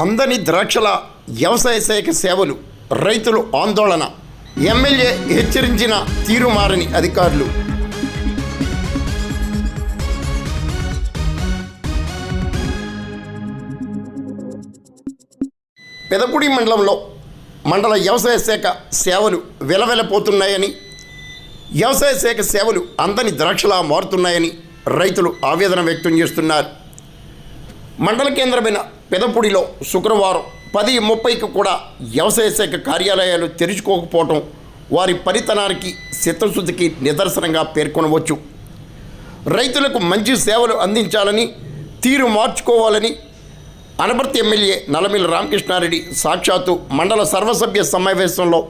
అందని ద్రాక్షల వ్యవసాయ శాఖ సేవలు, రైతులు ఆందోళన. ఎమ్మెల్యే హెచ్చరించిన తీరు మారని అధికారులు. పెదపూడి మండలంలో మండల వ్యవసాయ శాఖ సేవలు వెలవెలపోతున్నాయని, వ్యవసాయ శాఖ సేవలు అందని ద్రాక్షలా మారుతున్నాయని రైతులు ఆవేదన వ్యక్తం చేస్తున్నారు. మండల కేంద్రమైన పెదపూడిలో శుక్రవారం 10:30కి కూడా వ్యవసాయ శాఖ కార్యాలయాలు తెరుచుకోకపోవటం వారి పనితనానికి, చిత్తశుద్ధికి నిదర్శనంగా పేర్కొనవచ్చు. రైతులకు మంచి సేవలు అందించాలని, తీరు మార్చుకోవాలని అనపర్తి ఎమ్మెల్యే నల్లమిల్లి రామకృష్ణారెడ్డి సాక్షాత్తు మండల సర్వసభ్య సమావేశంలో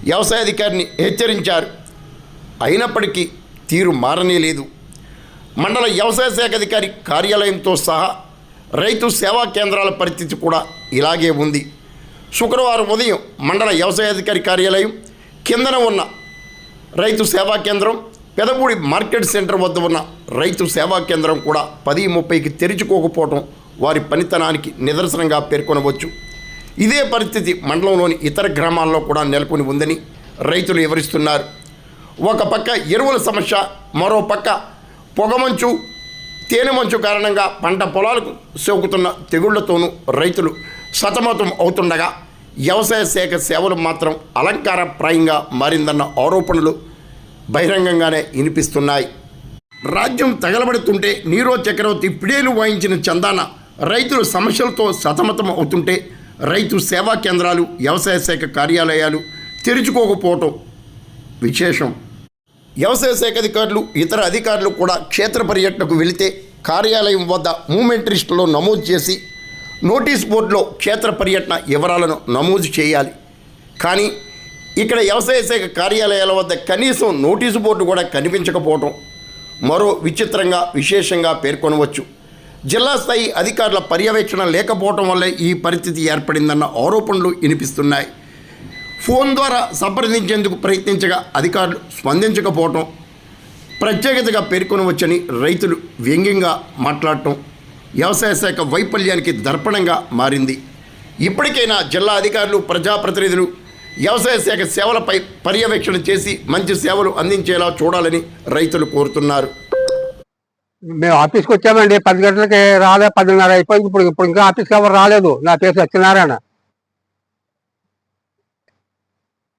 వ్యవసాయాధికారిని హెచ్చరించారు. అయినప్పటికీ తీరు మారనే లేదు. మండల వ్యవసాయ శాఖ అధికారి కార్యాలయంతో సహా రైతు సేవా కేంద్రాల పరిస్థితి కూడా ఇలాగే ఉంది. శుక్రవారం ఉదయం మండల వ్యవసాయాధికారి కార్యాలయం కిందన ఉన్న రైతు సేవా కేంద్రం, పెదపూడి మార్కెట్ సెంటర్ వద్ద ఉన్న రైతు సేవా కేంద్రం కూడా 10:30కి తెరుచుకోకపోవడం వారి పనితనానికి నిదర్శనంగా పేర్కొనవచ్చు. ఇదే పరిస్థితి మండలంలోని ఇతర గ్రామాల్లో కూడా నెలకొని ఉందని రైతులు వివరిస్తున్నారు. ఒక పక్క ఎరువుల సమస్య, మరో పక్క పొగమంచు, తేనె మంచు కారణంగా పంట పొలాలకు సోకుతున్న తెగుళ్లతోనూ రైతులు సతమతం అవుతుండగా, వ్యవసాయ శాఖ సేవలు మాత్రం అలంకారప్రాయంగా మారిందన్న ఆరోపణలు బహిరంగంగానే వినిపిస్తున్నాయి. రాజ్యం తగలబడుతుంటే నీరో చక్రవర్తి పిడేలు వాయించిన చందాన రైతులు సమస్యలతో సతమతం అవుతుంటే రైతు సేవా కేంద్రాలు, వ్యవసాయ శాఖ కార్యాలయాలు తెరుచుకోకపోవటం విశేషం. వ్యవసాయ శాఖ అధికారులు, ఇతర అధికారులు కూడా క్షేత్ర పర్యటనకు వెళితే కార్యాలయం వద్ద మూమెంట్ లిస్టులో నమోదు చేసి నోటీస్ బోర్డులో క్షేత్ర పర్యటన వివరాలను నమోదు చేయాలి. కానీ ఇక్కడ వ్యవసాయ శాఖ కార్యాలయాల వద్ద కనీసం నోటీసు బోర్డు కూడా కనిపించకపోవడం మరో విచిత్రంగా, విశేషంగా పేర్కొనవచ్చు. జిల్లా స్థాయి అధికారుల పర్యవేక్షణ లేకపోవడం వల్లే ఈ పరిస్థితి ఏర్పడిందన్న ఆరోపణలు వినిపిస్తున్నాయి. ఫోన్ ద్వారా సంప్రదించేందుకు ప్రయత్నించగా అధికారులు స్పందించకపోవటం ప్రత్యేకతగా పేర్కొనవచ్చని రైతులు వ్యంగ్యంగా మాట్లాడటం వ్యవసాయ శాఖ వైఫల్యానికి దర్పణంగా మారింది. ఇప్పటికైనా జిల్లా అధికారులు, ప్రజాప్రతినిధులు వ్యవసాయ శాఖ సేవలపై పర్యవేక్షణ చేసి మంచి సేవలు అందించేలా చూడాలని రైతులు కోరుతున్నారు. మేము ఆఫీస్కి వచ్చామండి, 10 గంటలకి రాలే, 10:30 అయిపోయింది. ఇప్పుడు ఇంకా ఆఫీస్కి ఎవరు రాలేదు. నా పేరు సత్యనారాయణ.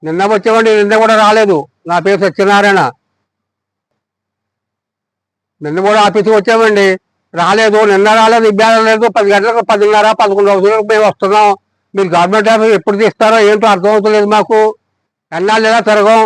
నిన్న వచ్చామండి, నిన్న కూడా రాలేదు. నా పేరు సత్యనారాయణ. నిన్న కూడా ఆఫీస్కి వచ్చామండి, రాలేదు. నిన్న రాలేదు, ఇబ్బంది లేదు. 10 గంటలకు 10:30, 11 అవుతుంది మేము వస్తున్నాం. మీరు గవర్నమెంట్ ఆఫీస్ ఎప్పుడు తీస్తారో ఏంటో అర్థమవుతలేదు మాకు. ఎన్నాళ్ళు ఇలా తిరగం.